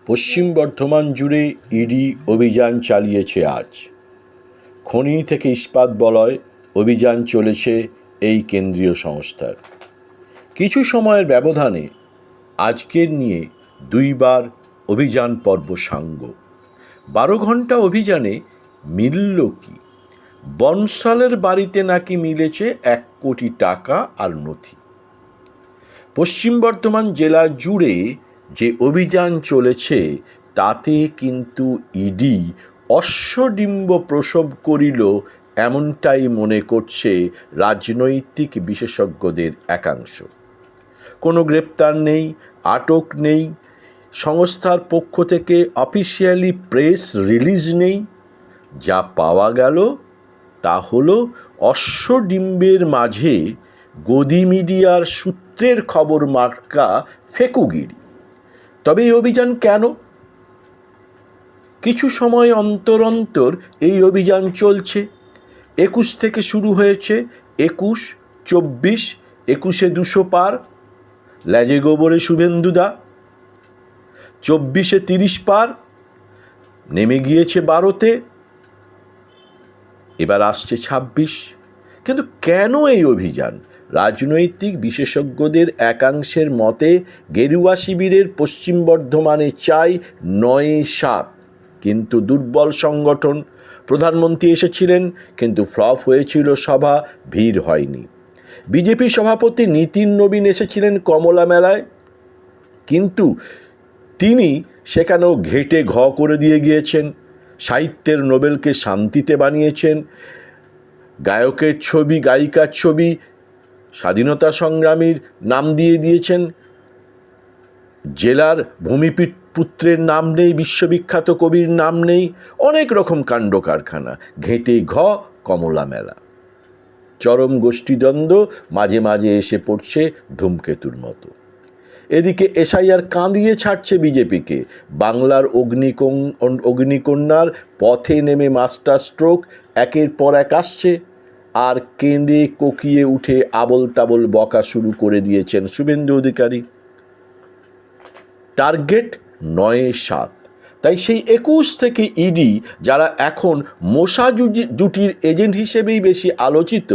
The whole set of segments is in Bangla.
পশ্চিম বর্ধমান জুড়ে ইডি অভিযান চালিয়েছে আজ। খনি থেকে ইস্পাত বলয় অভিযান চলেছে এই কেন্দ্রীয় সংস্থার। কিছু সময়ের ব্যবধানে আজকের নিয়ে দুইবার অভিযান পর্ব সাঙ্গ। 12 ঘন্টা অভিযানে মিলল কি? বনসালের বাড়িতে নাকি মিলেছে 1 কোটি টাকা আর নথি। পশ্চিম বর্ধমান জেলা জুড়ে যে অভিযান চলেছে তাতে কিন্তু ইডি অশ্বডিম্ব প্রসব করিল, এমনটাই মনে করছে রাজনৈতিক বিশেষজ্ঞদের একাংশ। কোনো গ্রেপ্তার নেই, আটক নেই, সংস্থার পক্ষ থেকে অফিসিয়ালি প্রেস রিলিজ নেই। যা পাওয়া গেল তা হলো অশ্বডিম্বের মাঝে গদি মিডিয়ার সূত্রের খবর মার্কা ফেকুগিরি। তবে এই অভিযান কেন? কিছু সময় অন্তর অন্তর এই অভিযান চলছে। 21 থেকে শুরু হয়েছে, 21, 24, 21-এ 200 পার, লেজে গোবরে শুভেন্দুদা। 24-এ 30 পার, নেমে গিয়েছে 12-তে, এবার আসছে 26। কিন্তু কেন এই অভিযান? রাজনৈতিক বিশেষজ্ঞদের একাংশের মতে গেরুয়া শিবিরের পশ্চিম বর্ধমানে চাই 9-7, কিন্তু দুর্বল সংগঠন। প্রধানমন্ত্রী এসেছিলেন কিন্তু ফ্লপ হয়েছিল সভা, ভিড় হয়নি। বিজেপি সভাপতি নিতিন নবীন এসেছিলেন কমলা মেলায়, কিন্তু তিনি সেখানেও ঘেটে ঘ করে দিয়ে গিয়েছেন। সাহিত্যের নোবেলকে শান্তিতে বানিয়েছেন। গায়কের ছবি, গায়িকার ছবি স্বাধীনতা সংগ্রামীর নাম দিয়ে দিয়েছেন। জেলার ভূমিপুত্রের নাম নেই, বিশ্ববিখ্যাত কবির নাম নেই। অনেক রকম কাণ্ড কারখানা, ঘেঁটে ঘ কমলা মেলা। চরম গোষ্ঠীদ্বন্দ্ব মাঝে মাঝে এসে পড়ছে ধূমকেতুর মতো। এদিকে এসআইআর কাঁদিয়ে ছাড়ছে বিজেপিকে। বাংলার অগ্নিকন্যার পথে নেমে মাস্টার স্ট্রোক একের পর এক আসছে, আর কেঁদে কোকিয়ে উঠে আবল তাবল বকা শুরু করে দিয়েছেন শুভেন্দু অধিকারী। টার্গেট 9-7। তাই সেই 21 থেকে ইডি, যারা এখন মশা জুটির এজেন্ট হিসেবেই বেশি আলোচিত,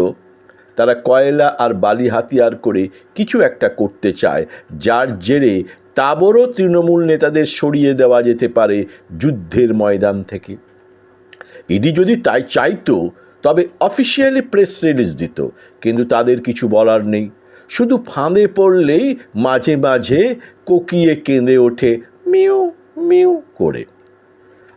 তারা কয়লা আর বালি হাতিয়ার করে কিছু একটা করতে চায়, যার জেরে তাবড়ো তৃণমূল নেতাদের সরিয়ে দেওয়া যেতে পারে যুদ্ধের ময়দান থেকে। ইডি যদি তাই চাইতো তবে অফিসিয়ালি প্রেস রিলিজ দিত, কিন্তু তাদের কিছু বলার নেই। শুধু ফাঁদে পড়লেই মাঝে মাঝে কোকিয়ে কেঁদে ওঠে মিউ মিউ করে।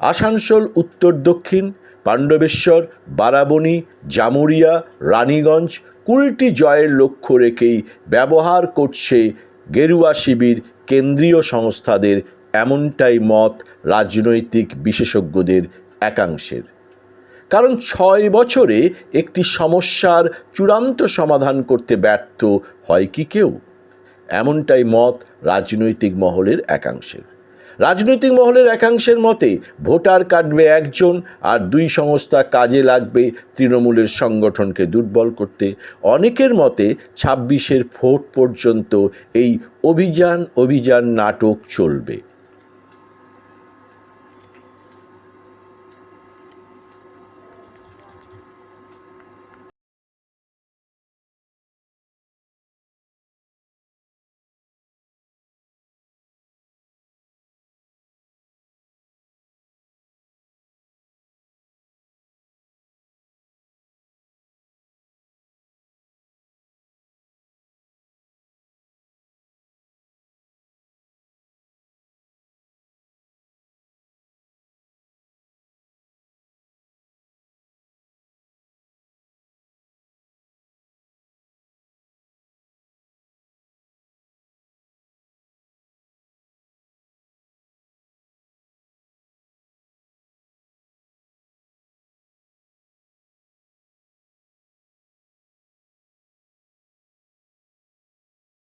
আসানসোল, উত্তর দক্ষিণ, পাণ্ডবেশ্বর, বারাবণী, জামুরিয়া, রানীগঞ্জ কুলটি জয়ের লক্ষ্য রেখেই ব্যবহার করছে গেরুয়া শিবির কেন্দ্রীয় সংস্থাদের, এমনটাই মত রাজনৈতিক বিশেষজ্ঞদের একাংশের। কারণ 6 বছরে একটি সমস্যার চূড়ান্ত সমাধান করতে ব্যর্থ হয় কি কেউ? এমনটাই মত রাজনৈতিক মহলের একাংশের। রাজনৈতিক মহলের একাংশের মতে ভোটার কাটবে একজন, আর 2 সংস্থা কাজে লাগবে তৃণমূলের সংগঠনকে দুর্বল করতে। অনেকের মতে 26-এর ভোট পর্যন্ত এই অভিযান নাটক চলবে।